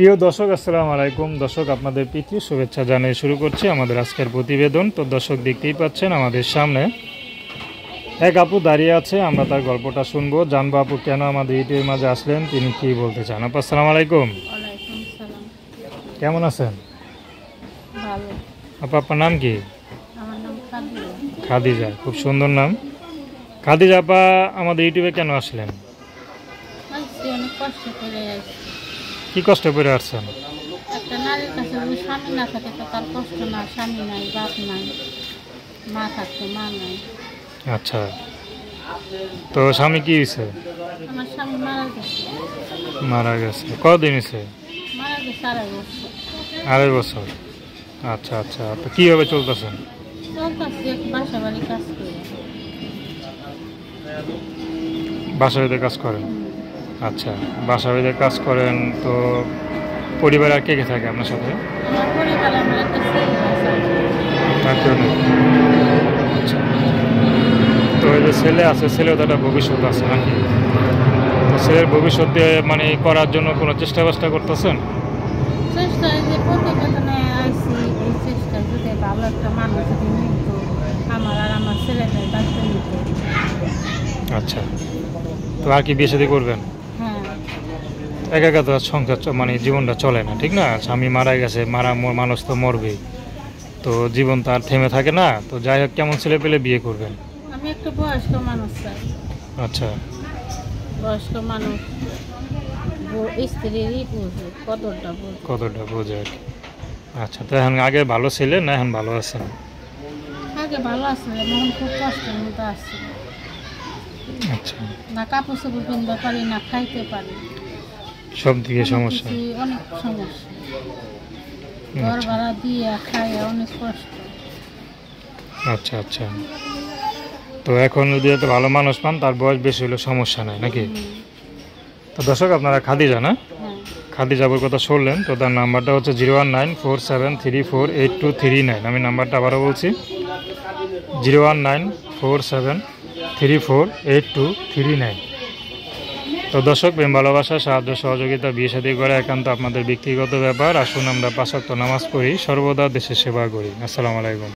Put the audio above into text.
প্রিয় দর্শক, আসসালামু আলাইকুম। দর্শক, আপনাদের প্রীতি শুভেচ্ছা জানিয়ে শুরু করছি আমাদের আজকের প্রতিবেদন। তো দর্শক, দেখতেই পাচ্ছেন আমাদের সামনে এক আপু দাঁড়িয়ে আছে। আমরা তার গল্পটা শুনবো, জানবো আপু কেন আমাদের ইউটিউবের মাঝে আসলেন, তিনি কি বলতে চান। আপু আসসালামু আলাইকুম। ওয়ালাইকুম সালাম। কেমন আছেন? ভালো। আপু, আপনার নাম কি? আমার নাম খাদিজা। খাদিজা, খুব সুন্দর নাম। খাদিজা আপা, আমাদের ইউটিউবে কেন আসলেন? আসছি অনেক কষ্ট করে আসছি। কি কষ্ট করে আসছেন? একটা নারীর কাছে যদি স্বামী না থাকে তো তার কষ্ট না, স্বামী নাই, বাপ নাই, মা থাকতো মা নাই। আচ্ছা, তো স্বামী কি হয়েছে? আমার স্বামী মারা গেছে। মারা গেছে? কতদিন হয়েছে? মারা গেছে 2.5 বছর। 2.5 বছর। আচ্ছা আচ্ছা, তো কীভাবে চলতেছেন? চলতেছি এক বাসা বাড়ি কাজ করে। বাসা বাড়িতে কাজ করেন? আচ্ছা, বাসা বাড়িতে কাজ করেন। তো পরিবারে আর কে কে থাকে আপনার সাথে? আমার পরিবারে আমার একটা ছেলে আছে। আর কেউ নেই? আচ্ছা, তো এই যে ছেলে আছে, ছেলেও তো একটা ভবিষ্যৎ আছে নাকি? তো ছেলের ভবিষ্যতে মানে করার জন্য কোনো চেষ্টা করতেছেন? চেষ্টায় যে প্রতিবেদনে আইসি, এই চেষ্টায় যদি ভালো একটা মানুষ যদি নিত আমার আর আমার ছেলেদের দায়িত্ব নিত। আচ্ছা, তো আর কি বিয়ে শাদী করবেন? হ্যাঁ। একা একা তো আর সংসার মানে জীবনটা চলে না, ঠিক না? স্বামী মারা গেছে, মানুষ তো মরবেই, তো জীবন তো আর থেমে থাকে না। তো যাই হোক, কেমন ছেলে পেলে বিয়ে করবেন? আমি একটা বয়স্ক মানুষ চাই। আচ্ছা, বয়স্ক মানুষ স্ত্রীরই বুঝে কতটা বুঝে। কতটা বোঝে আর কি। আচ্ছা, তো এখন আগে ভালো ছিলে না এখন ভালো আছেন? আগে ভালো আসছিল, এখন খুব কষ্টের মধ্যে আসছে। আচ্ছা, না কাপড় চোপড় কিনতে পারি, না খাইতে পারি, সব দিকে অনেক সমস্যা। কিছুই, অনেক সমস্যা। ঘর আচ্ছা ভাড়া দিয়ে খাইয়া অনেক কষ্ট। আচ্ছা আচ্ছা, তো এখন যদি একটা ভালো মানুষ পান, তার বয়স বেশি হলে সমস্যা নাই নাকি? তো দর্শক, আপনারা খাদিজা না? হ্যাঁ। খাদিজা আপুর কথা শুনলেন। তো তার নাম্বারটা হচ্ছে 01947348239। আমি নাম্বারটা আবারও বলছি, 01947348239। তো দর্শক, প্রেম ভালোবাসা, সাহায্য সহযোগিতা, বিয়ে শাদী করা একান্ত আপনাদের ব্যক্তিগত ব্যাপার। আসুন আমরা 5 ওয়াক্ত নামাজ পড়ি, সর্বদা দেশের সেবা করি। আসসালামু আলাইকুম।